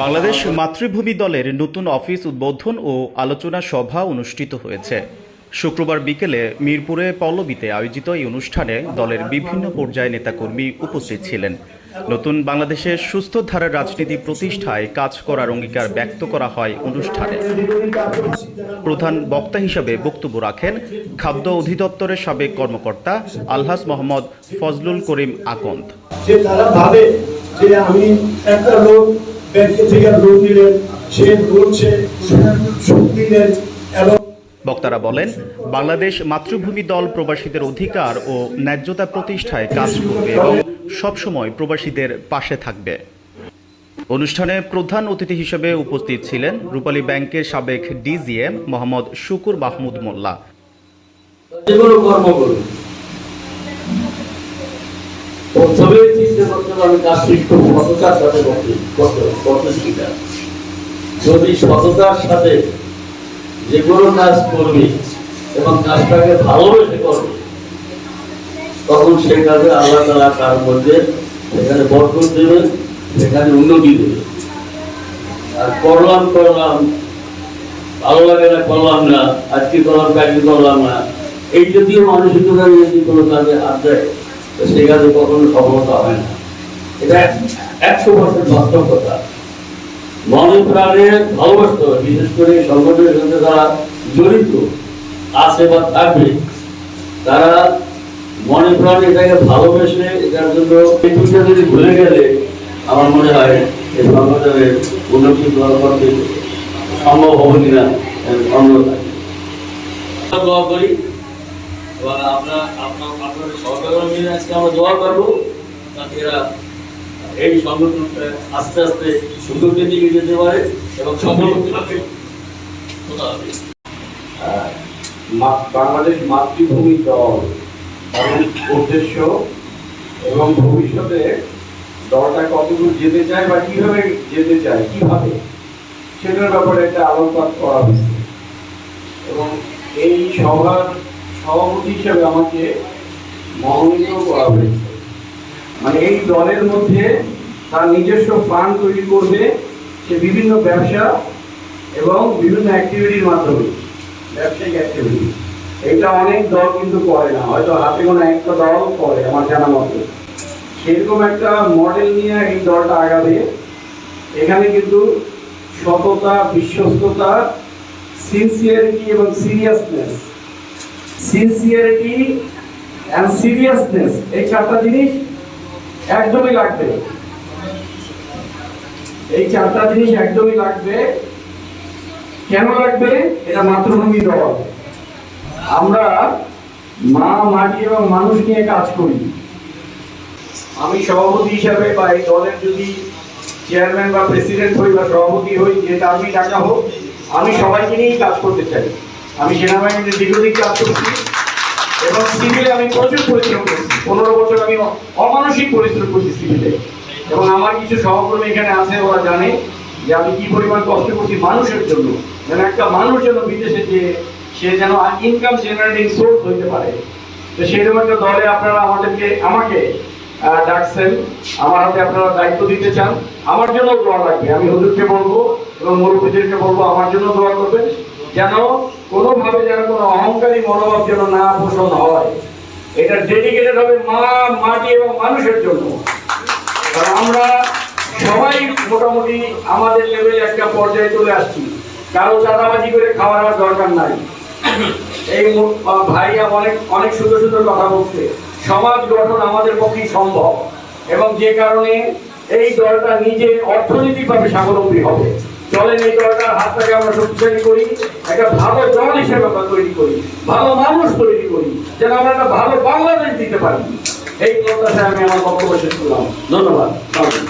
বাংলাদেশ মাতৃভূমি দলের নতুন অফিস উদ্বোধন ও আলোচনা সভা অনুষ্ঠিত হয়েছে। শুক্রবার বিকেলে মিরপুরে পল্লবীতে আয়োজিত এই অনুষ্ঠানে দলের বিভিন্ন পর্যায়ে নেতাকর্মী উপস্থিত ছিলেন। নতুন বাংলাদেশের সুস্থ ধারার রাজনীতি প্রতিষ্ঠায় কাজ করার অঙ্গীকার ব্যক্ত করা হয় অনুষ্ঠানে। প্রধান বক্তা হিসেবে বক্তব্য রাখেন খাদ্য অধিদপ্তরের সাবেক কর্মকর্তা আলহাজ মোহাম্মদ ফজলুল করিম আকন্দ। তারা ভাবে যে আমি একটা লোক ব্যাংক থেকে লোন নিলেন, সে বলছে সুদ দিলেন। এবং বক্তারা বলেন, বাংলাদেশ মাতৃভূমি দল প্রবাসীদের অধিকার ও ন্যায্যতা প্রতিষ্ঠায় কাজ করবে এবং সবসময় প্রবাসীদের পাশে থাকবে। অনুষ্ঠানে প্রধান অতিথি হিসেবে উপস্থিত ছিলেন রূপালী ব্যাংকের সাবেক ডিজিএম মোহাম্মদ শুকুর মাহমুদ মোল্লা। যদি সততার সাথে যে কোনো কাজ করবি এবং কাজটাকে ভালোবেসে করবি, তখন সেই কাজে আল্লাহ তাআলা তার মধ্যে সেখানে বরকত দেবে, সেখানে উন্নতি দেবে। আর করলাম ভালো লাগে না, করলাম না, আজকে করলাম কাজে করলাম না, এই জাতীয় মানসিকতা যদি কোনো কাজে হাত দেয়, সেই কাজে কখনো সফলতা হয় না। এটা 100% বাস্তব কথা। মনে প্রাণে ভালোবাসতে হবে, বিশেষ করে সংগঠনের সাথে যারা জড়িত আছে বা থাকবে, তারা মনে প্রাণে এটাকে ভালোবেসে এটার জন্য এইটুকুটা যদি ভুলে গেলে আমার মনে হয় এই সংগঠনের উন্নতি করতে সম্ভব হবে কিনা সন্দেহ থাকে। দোয়া করি এবং আপনাদের সহযোগিতা নিয়ে আজকে আমরা দোয়া করবো যাতে এরা এই সংগঠনটা আস্তে আস্তে সুযোগের দিকে যেতে পারে এবং সফল হতে পারে। বাংলাদেশ মাতৃভূমি দল উদ্দেশ্য এবং ভবিষ্যতে দলটা কতদূর যেতে চায় বা কিভাবে যেতে চায়, কিভাবে সেটার ব্যাপারে একটা আলোকপাত করা হয়েছে। এবং এই সভার সভাপতি হিসেবে আমাকে মনোনীত করা হয়েছে। মানে এই দলের মধ্যে তার নিজস্ব ফান্ড তৈরি করবে, সে বিভিন্ন ব্যবসা এবং বিভিন্ন অ্যাক্টিভিটির মাধ্যমে, ব্যবসায়িক অ্যাক্টিভিটি। এটা অনেক দল কিন্তু করে না, হয়তো হাতে কোনো একটা দল করে আমার জানা মতে। সেরকম একটা মডেল নিয়ে এই দলটা আগাবে। এখানে কিন্তু সততা, বিশ্বস্ততা, সিনসিয়ারিটি এবং সিরিয়াসনেস, সিনসিয়ারিটি অ্যান্ড সিরিয়াসনেস, এই চারটা জিনিস একদমই লাগবে। এই চারটা জিনিস একদমই লাগবে। কেন লাগবে? এটা মাতৃভূমি দল। আমরা মা, মাটি এবং মানুষ নিয়ে কাজ করি। আমি সভাপতি হিসাবে বা এই দলের যদি চেয়ারম্যান বা প্রেসিডেন্ট হই বা সভাপতি হই, যেটা আমি টাকা হোক, আমি সবাইকে নিয়েই কাজ করতে চাই। আমি সেনাবাহিনীতে দীর্ঘদিন কাজ করছি এবং সিভিলে আমি প্রচুর পরিশ্রম করছি। 15 বছর আমি অমানসিক পরিশ্রম করছি সিভিলে। এবং আমার কিছু সহকর্মী এখানে আছে, ওরা জানে যে আমি কি পরিমাণ কষ্ট করছি মানুষের জন্য, যেন একটা মানুষ যেন বিদেশে যে সে যেন ইনকাম জেনারেটিং সোর্স হইতে পারে। তো সেরকম একটা দলে আপনারা আমাকে ডাকছেন, আমার হাতে আপনারা দায়িত্ব দিতে চান। আমার জন্য দোয়া লাগবে। আমি হুজুরকে বলবো এবং মুরব্বীদেরকে বলবো আমার জন্য দোয়া করবেন, যেন কোনোভাবে যেন কোনো অহংকারী মনোভাব যেন না পোষণ হয়। এটা ডেডিকেটেড হবে মা, মাটি এবং মানুষের জন্য। কারণ আমরা সবাই মোটামুটি আমাদের লেভেলে একটা পর্যায়ে চলে আসছি। কারো চাঁদাবাজি করে খাওয়ার আর দরকার নাই। এই ভাইয়া অনেক সুন্দর সুন্দর কথা বলছে। সমাজ গঠন আমাদের পক্ষেই সম্ভব এবং যে কারণে এই দলটা নিজে অর্থনৈতিকভাবে স্বাবলম্বী হবে। চলেন এই দলটার হাতটাকে আমরা শক্তিশালী করি, একটা ভালো দল হিসেবে আমরা তৈরি করি, ভালো মানুষ তৈরি করি, যেন আমরা একটা ভালো বাংলাদেশ দিতে পারি। এই প্রত্যাশা আমি আমার বক্তব্য শেষ করলাম। ধন্যবাদ। মানুষের